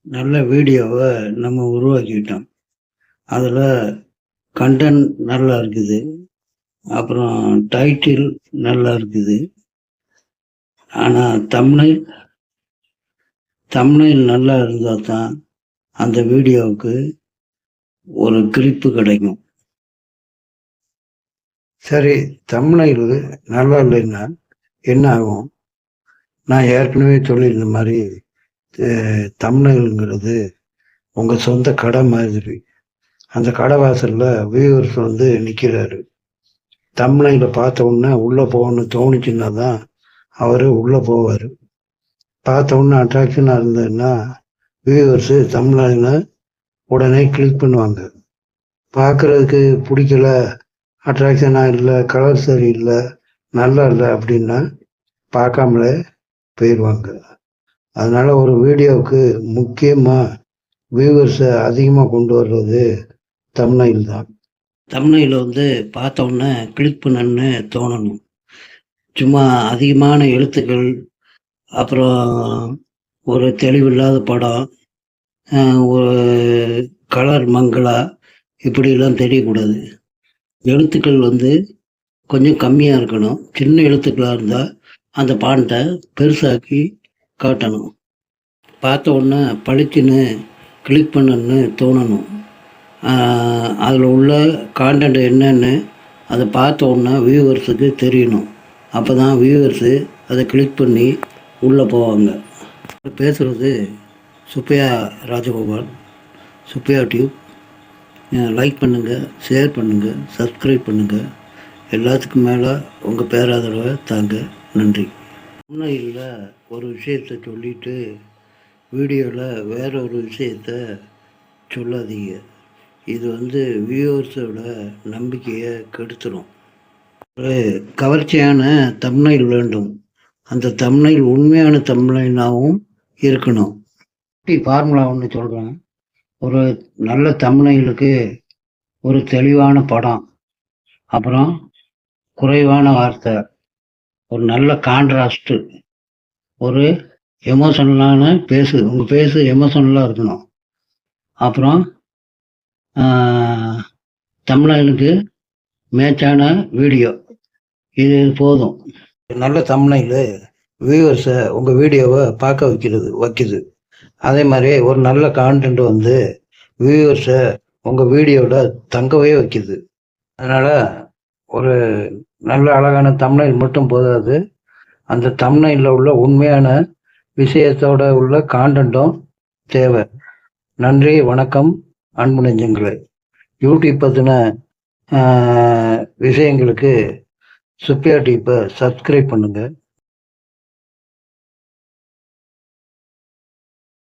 நல்ல வீடியோவை நம்ம உருவாக்கிட்டோம். அதில் கண்டென்ட் நல்லா இருக்குது, அப்புறம் டைட்டில் நல்லா இருக்குது. ஆனால் தம்ப்நெயில் நல்லா இருந்தால் தான் அந்த வீடியோவுக்கு ஒரு கிளிப்பு கிடைக்கும். சரி, தம்ப்நெயில் நல்லா இல்லைன்னா என்ன ஆகும்? நான் ஏற்கனவே சொல்லியிருந்த மாதிரி தம்ப்நெயிலுங்கிறது உங்கள் சொந்த கடை மாதிரி. அந்த கடை வாசலில் வியூவர்ஸ் நிற்கிறாரு. தம்ப்நெயிலை பார்த்த உடனே உள்ளே போகணும்னு தோணுச்சுன்னா தான் அவர் உள்ளே போவார். பார்த்த உடனே அட்ராக்ஷனாக இருந்ததுன்னா வியூவர்ஸு தம்ப்நெயிலை உடனே கிளிக் பண்ணுவாங்க. பார்க்குறதுக்கு பிடிக்கல, அட்ராக்ஷனாக இல்லை, கலர் சரியில்லை, நல்லா இல்லை அப்படின்னா பார்க்காமலே போயிடுவாங்க. அதனால் ஒரு வீடியோவுக்கு முக்கியமாக வியூவர்ஸை அதிகமாக கொண்டு வர்றது தம்ப்நெயில் தான். தம்ப்நெயில் பார்த்த உடனே கிளிக் பண்ணணுன்னு தோணணும். சும்மா அதிகமான எழுத்துக்கள், அப்புறம் ஒரு தெளிவில்லாத படம், ஒரு கலர் மங்களா இப்படிலாம் தெரியக்கூடாது. எழுத்துக்கள் கொஞ்சம் கம்மியாக இருக்கணும். சின்ன எழுத்துக்களாக இருந்தால் அந்த பாயிண்ட்டை பெருசாக்கி காட்டணும். பார்த்த உடனே பளிச்சுன்னு கிளிக் பண்ணணுன்னு தோணணும். அதில் உள்ள கான்டென்ட் என்னன்னு அதை பார்த்த உடனே வியூவர்ஸுக்கு தெரியணும். அப்போ தான் வியூவர்ஸு அதை கிளிக் பண்ணி உள்ளே போவாங்க. பேசுகிறது சுப்பையா ராஜகோபால், சுப்பையா டியூப். லைக் பண்ணுங்கள், ஷேர் பண்ணுங்கள், சப்ஸ்கிரைப் பண்ணுங்கள். எல்லாத்துக்கும் மேலே உங்கள் பேராதரவை தாங்க. நன்றி. தம்ப்நெயிலில் ஒரு விஷயத்தை சொல்லிவிட்டு வீடியோவில் வேற ஒரு விஷயத்தை சொல்லாதீங்க. இது வியூவர்ஸோட நம்பிக்கையை கெடுத்துடும். ஒரு கவர்ச்சியான தம்ப்நெயில் வேண்டும். அந்த தம்ப்நெயில் உண்மையான தம்ப்நெயிலாகவும் இருக்கணும். ஃபார்முலா ஒன்று சொல்கிறேன். ஒரு நல்ல தம்ப்நெயிலுக்கு ஒரு தெளிவான படம், அப்புறம் குறைவான வார்த்தை, ஒரு நல்ல கான்ட்ராஸ்ட்டு, ஒரு எமோஷனலான உங்கள் பேசு எமோஷனலாக இருக்கணும். அப்புறம் தம்ப்நெயிலுக்கு மேட்சான வீடியோ, இது போதும். நல்ல தம்ப்நெயில் வியூவர்ஸை உங்கள் வீடியோவை பார்க்க வைக்குது. அதே மாதிரி ஒரு நல்ல கான்டென்ட் வியூவர்ஸை உங்கள் வீடியோவில் தங்கவே வைக்குது. அதனால் ஒரு நல்ல அழகான தம்ப்நெயில் மட்டும் போதாது, அந்த தம்ப்நெயிலில் உள்ள உண்மையான விஷயத்தோட உள்ள கான்டென்ட்டும் தேவை. நன்றி, வணக்கம் அன்பு நெஞ்சங்களே. யூடியூப் பற்றின விஷயங்களுக்கு சுப்பையா டியூப்பை சப்ஸ்கிரைப் பண்ணுங்கள்.